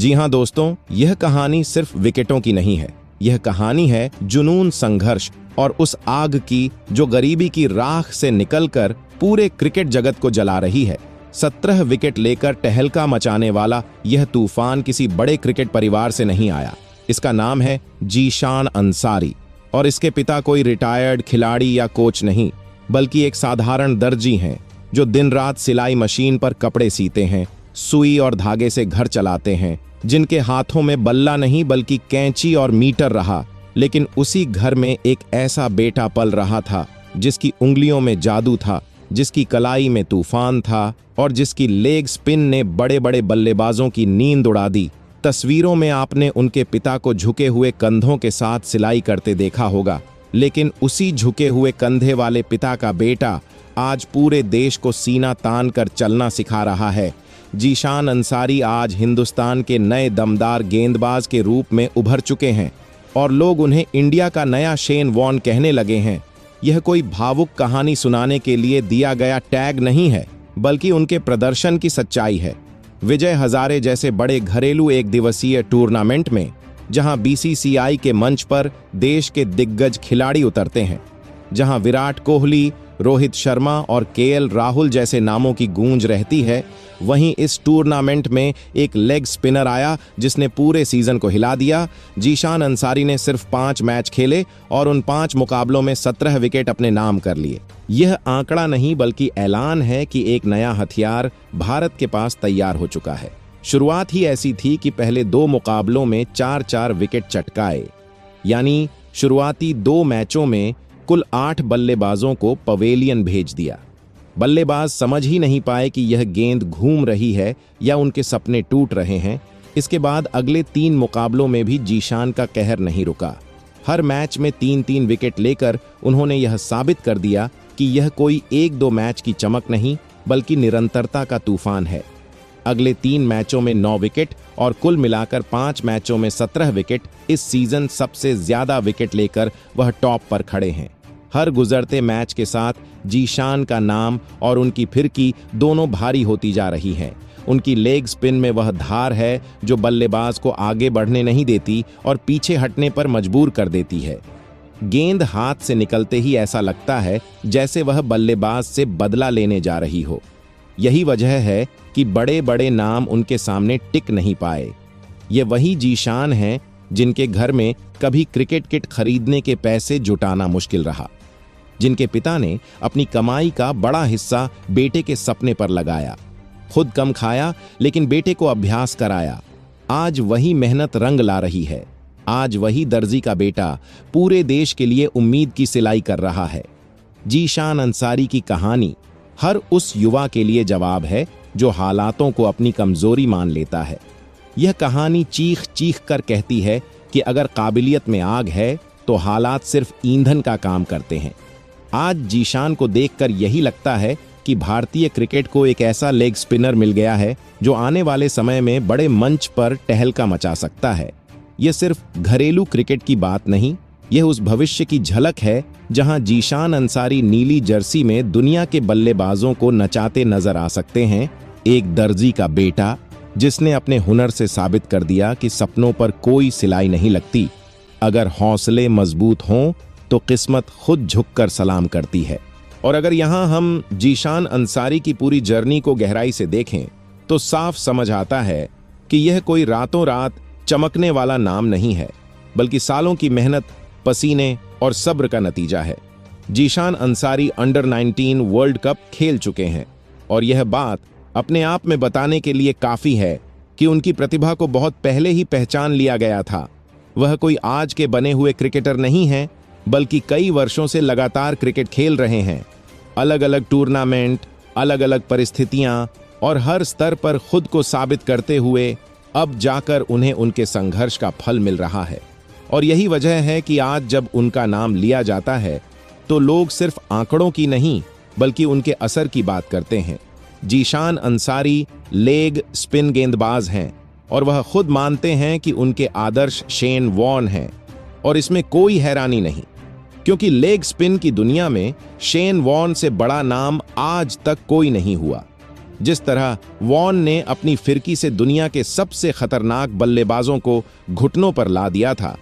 जी हाँ दोस्तों, यह कहानी सिर्फ विकेटों की नहीं है। यह कहानी है जुनून, संघर्ष और उस आग की जो गरीबी की राख से निकलकर पूरे क्रिकेट जगत को जला रही है। 17 विकेट लेकर टहलका मचाने वाला यह तूफान किसी बड़े क्रिकेट परिवार से नहीं आया। इसका नाम है जीशान अंसारी और इसके पिता कोई रिटायर्ड खिलाड़ी या कोच नहीं, बल्कि एक साधारण दर्जी हैं जो दिन रात सिलाई मशीन पर कपड़े सीते हैं, सुई और धागे से घर चलाते हैं, जिनके हाथों में बल्ला नहीं बल्कि कैंची और मीटर रहा। लेकिन उसी घर में एक ऐसा बेटा पल रहा था जिसकी उंगलियों में जादू था, जिसकी कलाई में तूफान था और जिसकी लेग स्पिन ने बड़े बड़े बल्लेबाजों की नींद उड़ा दी। तस्वीरों में आपने उनके पिता को झुके हुए कंधों के साथ सिलाई करते देखा होगा, लेकिन उसी झुके हुए कंधे वाले पिता का बेटा आज पूरे देश को सीना तान कर चलना सिखा रहा है। जीशान अंसारी आज हिंदुस्तान के नए दमदार गेंदबाज के रूप में उभर चुके हैं और लोग उन्हें इंडिया का नया शेन वॉर्न कहने लगे हैं। यह कोई भावुक कहानी सुनाने के लिए दिया गया टैग नहीं है, बल्कि उनके प्रदर्शन की सच्चाई है। विजय हजारे जैसे बड़े घरेलू एक दिवसीय टूर्नामेंट में, जहां बीसीसीआई के मंच पर देश के दिग्गज खिलाड़ी उतरते हैं, जहां विराट कोहली, रोहित शर्मा और केएल राहुल जैसे नामों की गूंज रहती है, वहीं इस टूर्नामेंट में एक लेग स्पिनर आया जिसने पूरे सीजन को हिला दिया। जीशान अंसारी ने सिर्फ 5 मैच खेले और उन 5 मुकाबलों में 17 विकेट अपने नाम कर लिए। यह आंकड़ा नहीं बल्कि ऐलान है कि एक नया हथियार भारत के पास तैयार हो चुका है। शुरुआत ही ऐसी थी कि पहले 2 मुकाबलों में 4-4 विकेट चटकाए, यानी शुरुआती 2 मैचों में कुल 8 बल्लेबाजों को पवेलियन भेज दिया। बल्लेबाज समझ ही नहीं पाए कि यह गेंद घूम रही है या उनके सपने टूट रहे हैं। इसके बाद अगले 3 मुकाबलों में भी जीशान का कहर नहीं रुका। हर मैच में 3-3 विकेट लेकर उन्होंने यह साबित कर दिया कि यह कोई 1-2 मैच की चमक नहीं बल्कि निरंतरता का तूफान है। अगले 3 मैचों में 9 विकेट और कुल मिलाकर 5 मैचों में 17 विकेट, इस सीजन सबसे ज्यादा विकेट लेकर वह टॉप पर खड़े हैं। हर गुजरते मैच के साथ जीशान का नाम और उनकी फिरकी दोनों भारी होती जा रही हैं। उनकी लेग स्पिन में वह धार है जो बल्लेबाज को आगे बढ़ने नहीं देती और पीछे हटने पर मजबूर कर देती है। गेंद हाथ से निकलते ही ऐसा लगता है जैसे वह बल्लेबाज से बदला लेने जा रही हो। यही वजह है कि बड़े बड़े नाम उनके सामने टिक नहीं पाए। ये वही जीशान हैं जिनके घर में कभी क्रिकेट किट खरीदने के पैसे जुटाना मुश्किल रहा, जिनके पिता ने अपनी कमाई का बड़ा हिस्सा बेटे के सपने पर लगाया, खुद कम खाया लेकिन बेटे को अभ्यास कराया। आज वही मेहनत रंग ला रही है। आज वही दर्जी का बेटा पूरे देश के लिए उम्मीद की सिलाई कर रहा है। जीशान अंसारी की कहानी हर उस युवा के लिए जवाब है जो हालातों को अपनी कमजोरी मान लेता है। यह कहानी चीख चीख कर कहती है कि अगर काबिलियत में आग है तो हालात सिर्फ ईंधन का काम करते हैं। आज जीशान को देखकर यही लगता है कि भारतीय क्रिकेट को एक ऐसा लेग स्पिनर मिल गया है जो आने वाले समय में बड़े मंच पर टहलका मचा सकता है। यह सिर्फ घरेलू क्रिकेट की बात नहीं, यह उस भविष्य की झलक है जहां जीशान अंसारी नीली जर्सी में दुनिया के बल्लेबाजों को नचाते नजर आ सकते हैं। एक दर्जी का बेटा जिसने अपने हुनर से साबित कर दिया कि सपनों पर कोई सिलाई नहीं लगती। अगर हौसले मजबूत हों तो किस्मत खुद झुककर सलाम करती है। और अगर यहां हम जीशान अंसारी की पूरी जर्नी को गहराई से देखें तो साफ समझ आता है कि यह कोई रातों रात चमकने वाला नाम नहीं है, बल्कि सालों की मेहनत, पसीने और सब्र का नतीजा है। Zeeshan Ansari under 19 world cup खेल चुके हैं और यह बात अपने आप में बताने के लिए काफी है कि उनकी प्रतिभा को बहुत पहले ही पहचान लिया गया था। वह कोई आज के बने हुए क्रिकेटर नहीं हैं, बल्कि कई वर्षों से लगातार क्रिकेट खेल रहे हैं। अलग अलग टूर्नामेंट, अलग अलग परिस्थितियां और हर स्तर पर खुद को साबित करते हुए अब जाकर उन्हें उनके संघर्ष का फल मिल रहा है। और यही वजह है कि आज जब उनका नाम लिया जाता है तो लोग सिर्फ आंकड़ों की नहीं बल्कि उनके असर की बात करते हैं। जीशान अंसारी लेग स्पिन गेंदबाज हैं और वह खुद मानते हैं कि उनके आदर्श शेन वॉर्न हैं, और इसमें कोई हैरानी नहीं, क्योंकि लेग स्पिन की दुनिया में शेन वॉर्न से बड़ा नाम आज तक कोई नहीं हुआ। जिस तरह वॉन ने अपनी फिरकी से दुनिया के सबसे खतरनाक बल्लेबाजों को घुटनों पर ला दिया था,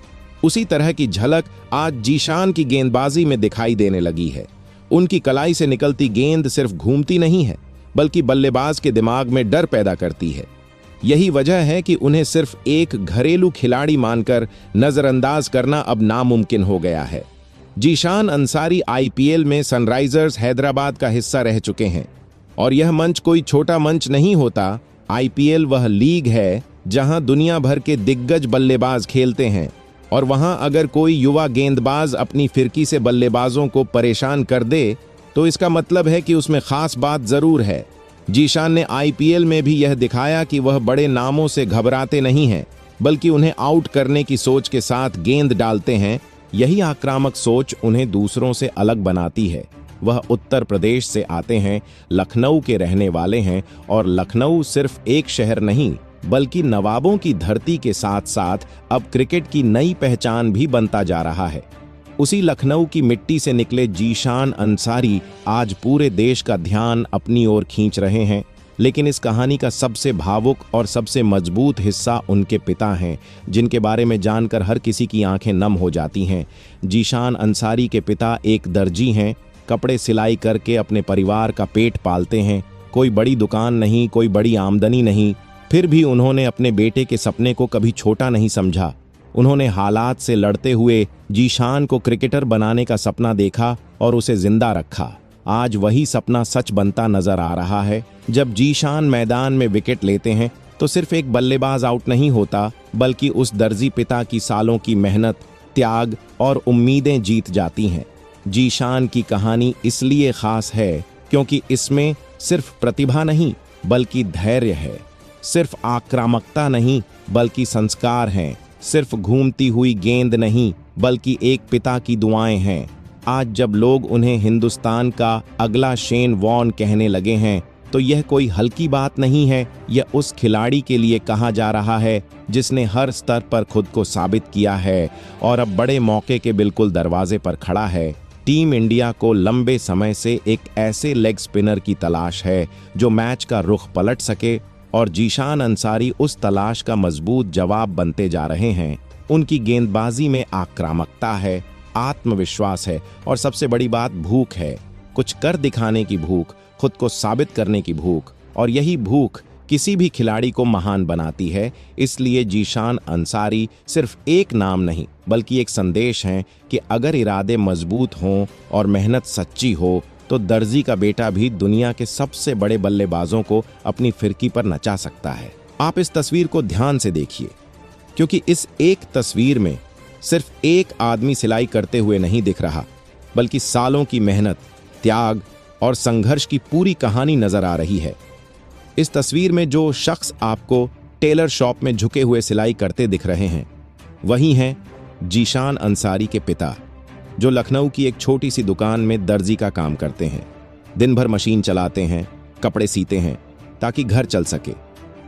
उसी तरह की झलक आज जीशान की गेंदबाजी में दिखाई देने लगी है। उनकी कलाई से निकलती गेंद सिर्फ घूमती नहीं है, बल्कि बल्लेबाज के दिमाग में डर पैदा करती है। यही वजह है कि उन्हें सिर्फ एक घरेलू खिलाड़ी मानकर नजरअंदाज करना अब नामुमकिन हो गया है। जीशान अंसारी आईपीएल में सनराइजर्स हैदराबाद का हिस्सा रह चुके हैं, और यह मंच कोई छोटा मंच नहीं होता। आईपीएल वह लीग है जहां दुनिया भर के दिग्गज बल्लेबाज खेलते हैं, और वहां अगर कोई युवा गेंदबाज अपनी फिरकी से बल्लेबाजों को परेशान कर दे तो इसका मतलब है कि उसमें खास बात जरूर है। जीशान ने आईपीएल में भी यह दिखाया कि वह बड़े नामों से घबराते नहीं हैं, बल्कि उन्हें आउट करने की सोच के साथ गेंद डालते हैं। यही आक्रामक सोच उन्हें दूसरों से अलग बनाती है। वह उत्तर प्रदेश से आते हैं, लखनऊ के रहने वाले हैं, और लखनऊ सिर्फ एक शहर नहीं बल्कि नवाबों की धरती के साथ साथ अब क्रिकेट की नई पहचान भी बनता जा रहा है। उसी लखनऊ की मिट्टी से निकले जीशान अंसारी आज पूरे देश का ध्यान अपनी ओर खींच रहे हैं। लेकिन इस कहानी का सबसे भावुक और सबसे मजबूत हिस्सा उनके पिता हैं, जिनके बारे में जानकर हर किसी की आंखें नम हो जाती हैं। जीशान अंसारी के पिता एक दर्जी हैं, कपड़े सिलाई करके अपने परिवार का पेट पालते हैं। कोई बड़ी दुकान नहीं, कोई बड़ी आमदनी नहीं, फिर भी उन्होंने अपने बेटे के सपने को कभी छोटा नहीं समझा। उन्होंने हालात से लड़ते हुए जीशान को क्रिकेटर बनाने का सपना देखा और उसे जिंदा रखा। आज वही सपना सच बनता नजर आ रहा है। जब जीशान मैदान में विकेट लेते हैं तो सिर्फ एक बल्लेबाज आउट नहीं होता, बल्कि उस दर्जी पिता की सालों की मेहनत, त्याग और उम्मीदें जीत जाती हैं। जीशान की कहानी इसलिए खास है क्योंकि इसमें सिर्फ प्रतिभा नहीं बल्कि धैर्य है, सिर्फ आक्रामकता नहीं बल्कि संस्कार हैं, सिर्फ घूमती हुई गेंद नहीं बल्कि एक पिता की दुआएं हैं। आज जब लोग उन्हें हिंदुस्तान का अगला शेन वॉर्न कहने लगे हैं तो यह कोई हल्की बात नहीं है। यह उस खिलाड़ी के लिए कहा जा रहा है जिसने हर स्तर पर खुद को साबित किया है और अब बड़े मौके के बिल्कुल दरवाजे पर खड़ा है। टीम इंडिया को लंबे समय से एक ऐसे लेग स्पिनर की तलाश है जो मैच का रुख पलट सके, और जीशान अंसारी उस तलाश का मजबूत जवाब बनते जा रहे हैं। उनकी गेंदबाजी में आक्रामकता है, आत्मविश्वास है और सबसे बड़ी बात भूख है। कुछ कर दिखाने की भूख, खुद को साबित करने की भूख, और यही भूख किसी भी खिलाड़ी को महान बनाती है। इसलिए जीशान अंसारी सिर्फ एक नाम नहीं बल्कि एक संदेश है कि अगर इरादे मजबूत हों और मेहनत सच्ची हो तो दर्जी का बेटा भी दुनिया के सबसे बड़े बल्लेबाजों को अपनी फिरकी पर नचा सकता है। आप इस तस्वीर को ध्यान से देखिए, क्योंकि इस एक तस्वीर में सिर्फ एक आदमी सिलाई करते हुए नहीं दिख रहा, बल्कि सालों की मेहनत, त्याग और संघर्ष की पूरी कहानी नजर आ रही है। इस तस्वीर में जो शख्स आपको टेलर शॉप में झुके हुए सिलाई करते दिख रहे हैं, वही हैं जीशान अंसारी के पिता, जो लखनऊ की एक छोटी सी दुकान में दर्जी का काम करते हैं। दिन भर मशीन चलाते हैं, कपड़े सीते हैं ताकि घर चल सके।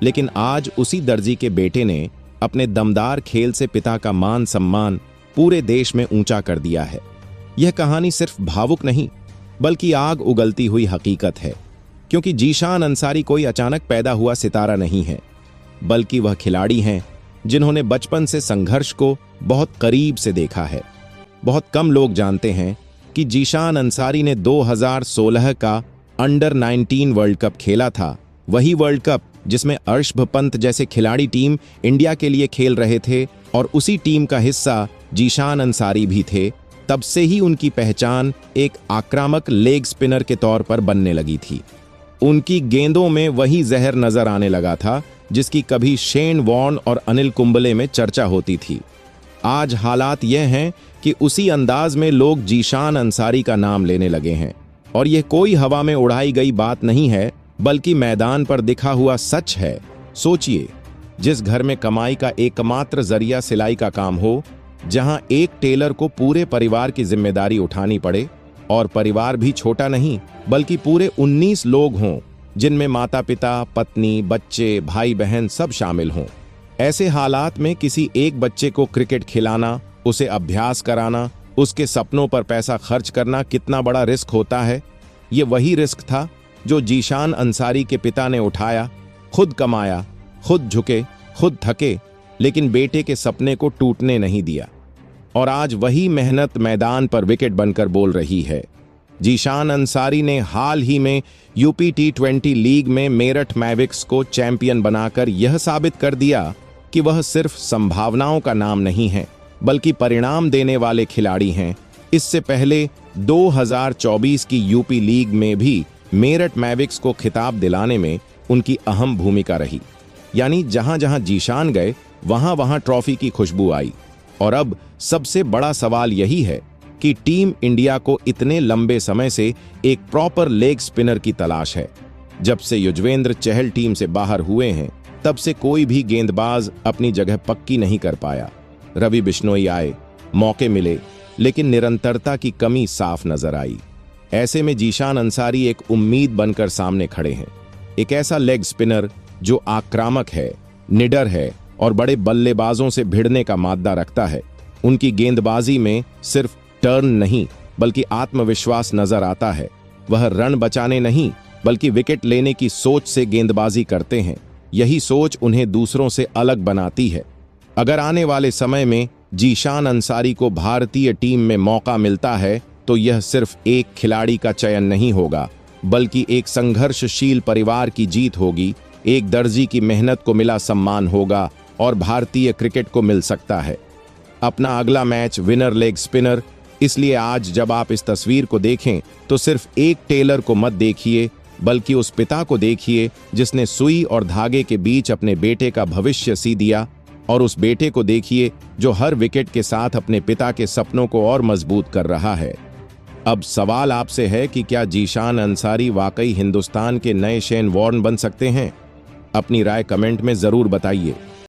लेकिन आज उसी दर्जी के बेटे ने अपने दमदार खेल से पिता का मान सम्मान पूरे देश में ऊंचा कर दिया है। यह कहानी सिर्फ भावुक नहीं बल्कि आग उगलती हुई हकीकत है, क्योंकि जीशान अंसारी कोई अचानक पैदा हुआ सितारा नहीं है, बल्कि वह खिलाड़ी हैं जिन्होंने बचपन से संघर्ष को बहुत करीब से देखा है। बहुत कम लोग जानते हैं कि जीशान अंसारी ने 2016 का अंडर 19 वर्ल्ड कप खेला था। वही वर्ल्ड कप जिसमें अर्शभ पंत जैसे खिलाड़ी टीम इंडिया के लिए खेल रहे थे, और उसी टीम का हिस्सा जीशान अंसारी भी थे। तब से ही उनकी पहचान एक आक्रामक लेग स्पिनर के तौर पर बनने लगी थी। उनकी गेंदों में वही जहर नजर आने लगा था जिसकी कभी शेन वॉर्न और अनिल कुंबले में चर्चा होती थी। आज हालात यह हैं कि उसी अंदाज में लोग जीशान अंसारी का नाम लेने लगे हैं, और यह कोई हवा में उड़ाई गई बात नहीं है बल्कि मैदान पर दिखा हुआ सच है। सोचिए, जिस घर में कमाई का एकमात्र जरिया सिलाई का काम हो, जहां एक टेलर को पूरे परिवार की जिम्मेदारी उठानी पड़े, और परिवार भी छोटा नहीं बल्कि पूरे 19 लोग हों, जिनमें माता पिता, पत्नी, बच्चे, भाई बहन सब शामिल हों। ऐसे हालात में किसी एक बच्चे को क्रिकेट खिलाना, उसे अभ्यास कराना, उसके सपनों पर पैसा खर्च करना कितना बड़ा रिस्क होता है। ये वही रिस्क था जो जीशान अंसारी के पिता ने उठाया, खुद कमाया, खुद झुके, खुद थके, लेकिन बेटे के सपने को टूटने नहीं दिया। और आज वही मेहनत मैदान पर विकेट बनकर बोल रही है। जीशान अंसारी ने हाल ही में यूपी T20 लीग में मेरठ मैविक्स को चैंपियन बनाकर यह साबित कर दिया कि वह सिर्फ संभावनाओं का नाम नहीं है, बल्कि परिणाम देने वाले खिलाड़ी हैं। इससे पहले 2024 की यूपी लीग में भी मेरठ मैविक्स को खिताब दिलाने में उनकी अहम भूमिका रही। यानी जहां जहां जीशान गए, वहां वहां ट्रॉफी की खुशबू आई। और अब सबसे बड़ा सवाल यही है कि टीम इंडिया को इतने लंबे समय से एक प्रॉपर लेग स्पिनर की तलाश है। जब से युजवेंद्र चहल टीम से बाहर हुए हैं, तब से कोई भी गेंदबाज अपनी जगह पक्की नहीं कर पाया। रवि बिश्नोई आए, मौके मिले, लेकिन निरंतरता की कमी साफ नजर आई। ऐसे में जीशान अंसारी एक उम्मीद बनकर सामने खड़े हैं। एक ऐसा लेग स्पिनर जो आक्रामक है, निडर है और बड़े बल्लेबाजों से भिड़ने का माद्दा रखता है। उनकी गेंदबाजी में सिर्फ टर्न नहीं, बल्कि आत्मविश्वास नजर आता है। वह रन बचाने नहीं, बल्कि विकेट लेने की सोच से गेंदबाजी करते हैं। यही सोच उन्हें दूसरों से अलग बनाती है। अगर आने वाले समय में जीशान अंसारी को भारतीय टीम में मौका मिलता है, तो यह सिर्फ एक खिलाड़ी का चयन नहीं होगा, बल्कि एक संघर्षशील परिवार की जीत होगी। एक दर्जी की मेहनत को मिला सम्मान होगा और भारतीय क्रिकेट को मिल सकता है अपना अगला मैच विनर लेग स्पिनर। इसलिए आज जब आप इस तस्वीर को देखें, तो सिर्फ एक टेलर को मत देखिए, बल्कि उस पिता को देखिए जिसने सुई और धागे के बीच अपने बेटे का भविष्य सी दिया। और उस बेटे को देखिए जो हर विकेट के साथ अपने पिता के सपनों को और मजबूत कर रहा है। अब सवाल आपसे है कि क्या जीशान अंसारी वाकई हिंदुस्तान के नए शेन वॉर्न बन सकते हैं? अपनी राय कमेंट में जरूर बताइए।